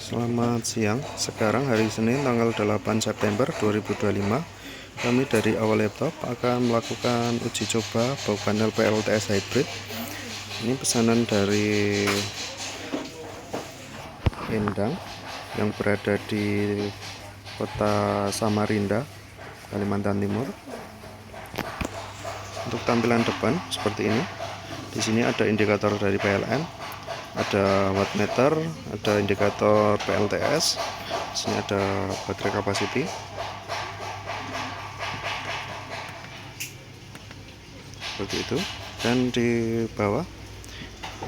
Selamat siang. Sekarang hari Senin tanggal 8 September 2025. Kami dari Awal Laptop akan melakukan uji coba bau panel PLTS hybrid. Ini pesanan dari Endang yang berada di kota Samarinda, Kalimantan Timur. Untuk tampilan depan seperti ini. Di sini ada indikator dari PLN, ada wattmeter, ada indikator PLTS. Di sini ada baterai capacity. Seperti itu. Dan di bawah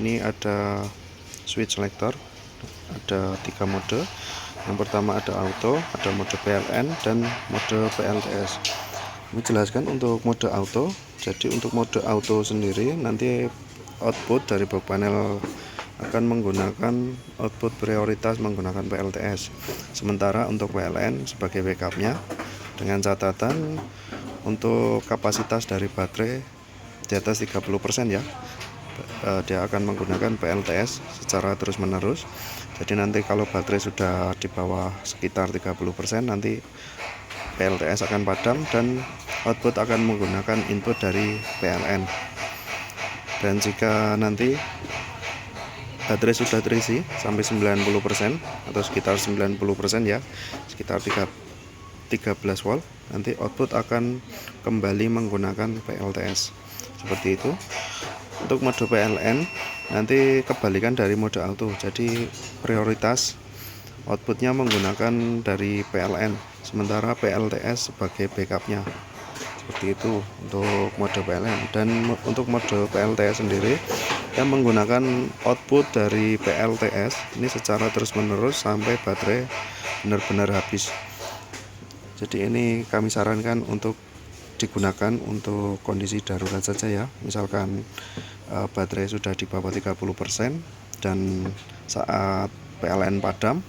ini ada switch selector. Ada 3 mode. Yang pertama ada auto, ada mode PLN dan mode PLTS. Ini jelaskan untuk mode auto. Jadi untuk mode auto sendiri nanti output dari bawah panel akan menggunakan output prioritas menggunakan PLTS. Sementara untuk PLN sebagai backupnya, dengan catatan untuk kapasitas dari baterai di atas 30% ya, dia akan menggunakan PLTS secara terus menerus. Jadi nanti kalau baterai sudah di bawah sekitar 30%, nanti PLTS akan padam dan output akan menggunakan input dari PLN. Dan jika nanti baterai sudah terisi sampai 90% atau sekitar 90% ya, sekitar 13 volt, nanti output akan kembali menggunakan PLTS. Seperti itu. Untuk mode PLN nanti kebalikan dari mode auto. Jadi prioritas outputnya menggunakan dari PLN, sementara PLTS sebagai backupnya. Seperti itu untuk mode PLN. Dan untuk mode PLTS sendiri yang menggunakan output dari PLTS ini secara terus menerus sampai baterai benar-benar habis. Jadi ini kami sarankan untuk digunakan untuk kondisi darurat saja ya. Misalkan baterai sudah di bawah 30% dan saat PLN padam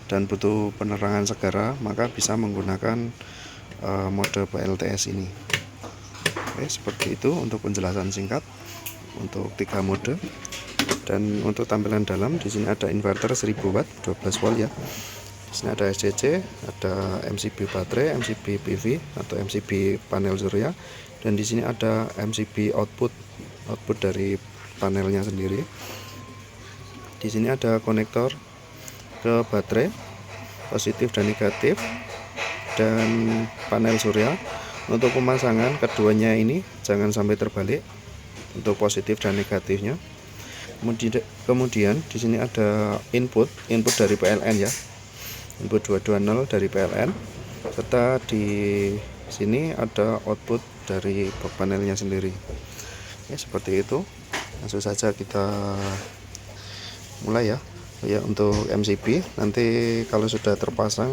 dan butuh penerangan segera, maka bisa menggunakan mode PLTS ini. Oke, seperti itu untuk penjelasan singkat untuk 3 mode. Dan untuk tampilan dalam, di sini ada inverter 1000 watt 12 volt ya. Di sini ada SCC, ada MCB baterai, MCB PV atau MCB panel surya, dan di sini ada MCB output dari panelnya sendiri. Di sini ada konektor ke baterai positif dan negatif dan panel surya. Untuk pemasangan keduanya ini jangan sampai terbalik untuk positif dan negatifnya. Kemudian di sini ada input dari PLN ya, input 220 dari PLN, serta di sini ada output dari panelnya sendiri. Ya, seperti itu. Langsung saja kita mulai ya. Ya, untuk MCB nanti kalau sudah terpasang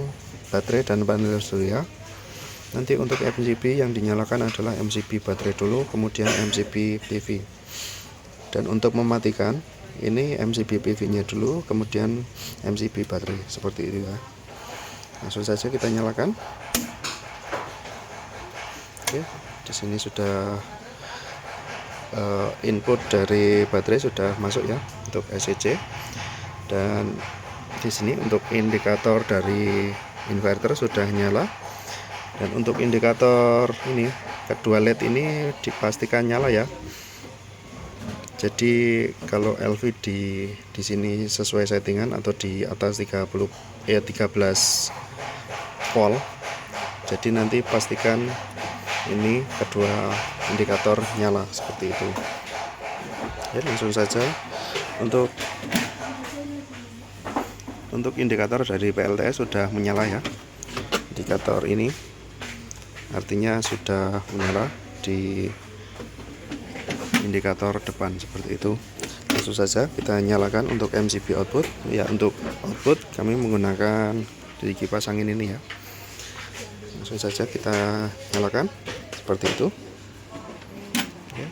baterai dan panel surya, nanti untuk MCB yang dinyalakan adalah MCB baterai dulu, kemudian MCB PV. Dan untuk mematikan ini MCB PV-nya dulu, kemudian MCB baterai, seperti itu ya. Langsung saja kita nyalakan. Oke, di sini sudah input dari baterai sudah masuk ya untuk SCC. Dan di sini untuk indikator dari inverter sudah nyala. Dan untuk indikator ini kedua LED ini dipastikan nyala ya. Jadi kalau LV di sini sesuai settingan atau di atas 13 volt. Jadi nanti pastikan ini kedua indikator nyala seperti itu. Ya, langsung saja untuk indikator dari PLTS sudah menyala ya. Indikator ini artinya sudah menyala di indikator depan seperti itu. Langsung saja kita nyalakan untuk MCB output ya. Untuk output kami menggunakan di kipas angin ini ya. Langsung saja kita nyalakan seperti itu. Oke.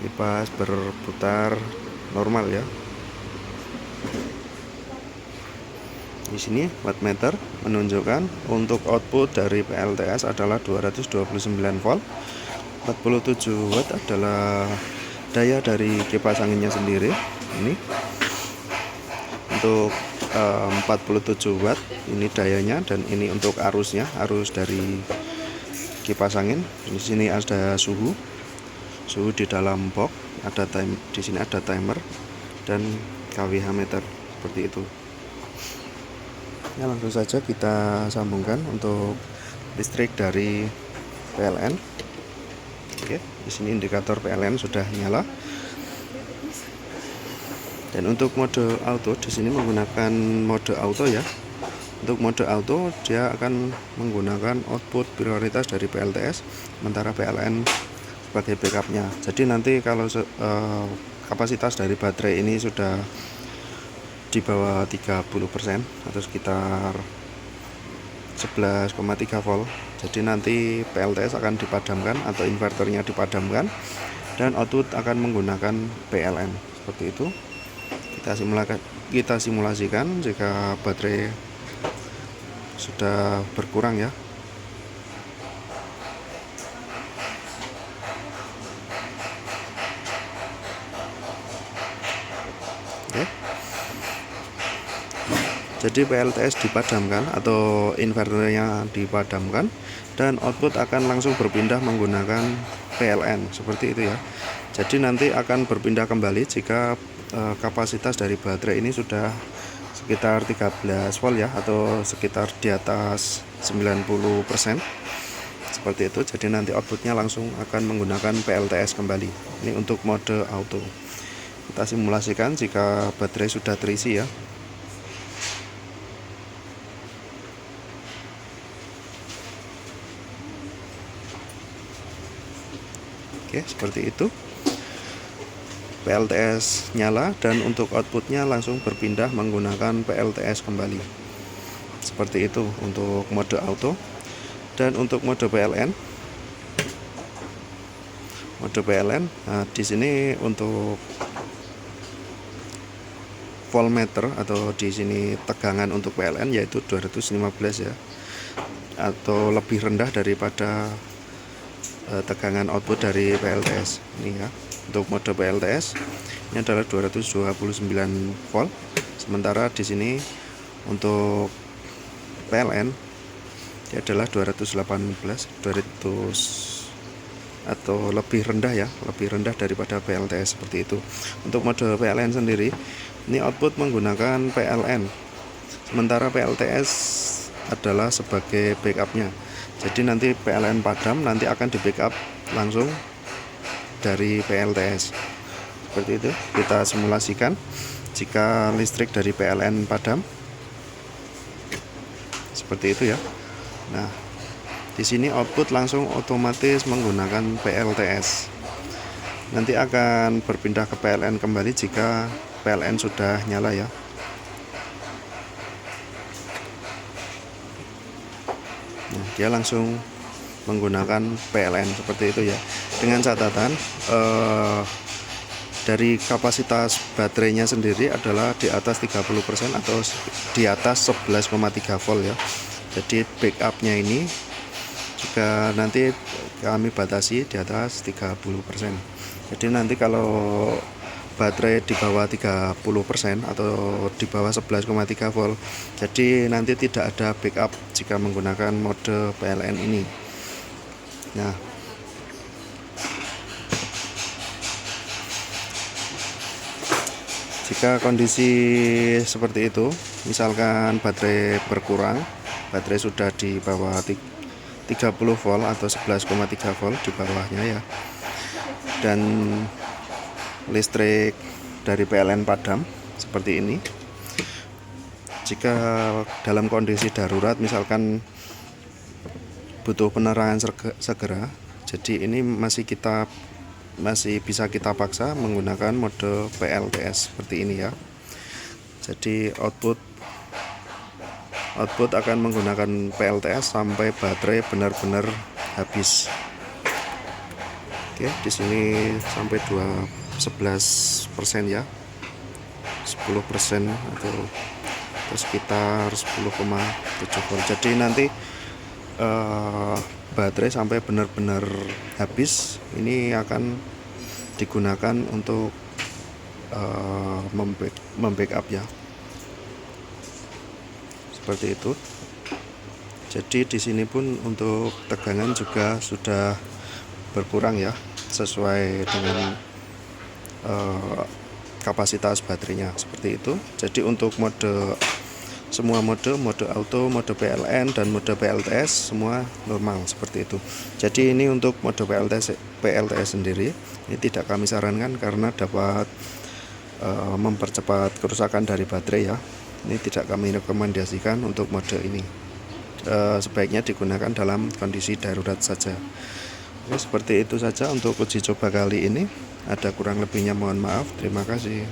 Kipas berputar normal ya. Di sini wattmeter menunjukkan untuk output dari PLTS adalah 229 volt. 47 watt adalah daya dari kipas anginnya sendiri. Ini untuk 47 watt ini dayanya, dan ini untuk arusnya, arus dari kipas angin. Di sini ada suhu di dalam box, ada di sini ada timer dan kWh meter seperti itu. Ya, langsung saja kita sambungkan untuk listrik dari PLN. Oke, di sini indikator PLN sudah nyala. Dan untuk mode auto di sini menggunakan mode auto ya. Untuk mode auto dia akan menggunakan output prioritas dari PLTS, sementara PLN sebagai backupnya. Jadi nanti kalau kapasitas dari baterai ini sudah di bawah 30% atau sekitar 11,3 volt, jadi nanti PLTS akan dipadamkan atau inverternya dipadamkan dan output akan menggunakan PLN seperti itu. Kita simulasikan jika baterai sudah berkurang ya. Oke. Jadi PLTS dipadamkan atau inverternya dipadamkan dan output akan langsung berpindah menggunakan PLN seperti itu ya. Jadi nanti akan berpindah kembali jika kapasitas dari baterai ini sudah sekitar 13 volt ya, atau sekitar di atas 90% seperti itu. Jadi nanti outputnya langsung akan menggunakan PLTS kembali. Ini untuk mode auto. Kita simulasikan jika baterai sudah terisi ya. Oke, seperti itu. PLTS nyala dan untuk outputnya langsung berpindah menggunakan PLTS kembali. Seperti itu untuk mode auto. Dan untuk mode PLN, nah, di sini untuk voltmeter atau di sini tegangan untuk PLN yaitu 215 ya, atau lebih rendah daripada tegangan output dari PLTS ini ya. Untuk mode PLTS ini adalah 229 volt, sementara di sini untuk PLN ini adalah 218 atau lebih rendah ya, lebih rendah daripada PLTS seperti itu. Untuk mode PLN sendiri ini output menggunakan PLN, sementara PLTS adalah sebagai backupnya. Jadi nanti PLN padam nanti akan di backup langsung dari PLTS seperti itu. Kita simulasikan jika listrik dari PLN padam seperti itu ya. Nah, di sini output langsung otomatis menggunakan PLTS. Nanti akan berpindah ke PLN kembali jika PLN sudah nyala ya. Nah, dia langsung menggunakan PLN seperti itu ya, dengan catatan dari kapasitas baterainya sendiri adalah di atas 30% atau di atas 11,3 volt ya. Jadi backupnya ini juga nanti kami batasi di atas 30%. Jadi nanti kalau baterai di bawah 30% atau di bawah 11,3 volt, jadi nanti tidak ada backup jika menggunakan mode PLN ini. Nah, jika kondisi seperti itu, misalkan baterai berkurang, baterai sudah di bawah 30 volt atau 11,3 volt di bawahnya ya, dan listrik dari PLN padam seperti ini. Jika dalam kondisi darurat misalkan butuh penerangan segera, jadi ini masih bisa kita paksa menggunakan mode PLTS seperti ini ya. Jadi output akan menggunakan PLTS sampai baterai benar-benar habis. Oke, di sini sampai 11% ya, 10% atau sekitar 10,7 volt. Jadi nanti baterai sampai benar-benar habis ini akan digunakan untuk membackup ya. seperti itu. Jadi di sini pun untuk tegangan juga sudah berkurang ya, sesuai dengan kapasitas baterainya seperti itu. Jadi untuk semua mode auto, mode PLN dan mode PLTS semua normal seperti itu. Jadi ini untuk mode PLTS sendiri ini tidak kami sarankan karena dapat mempercepat kerusakan dari baterai ya. Ini tidak kami rekomendasikan untuk mode ini. Sebaiknya digunakan dalam kondisi darurat saja. Oke, seperti itu saja untuk uji coba kali ini. Ada kurang lebihnya mohon maaf. Terima kasih.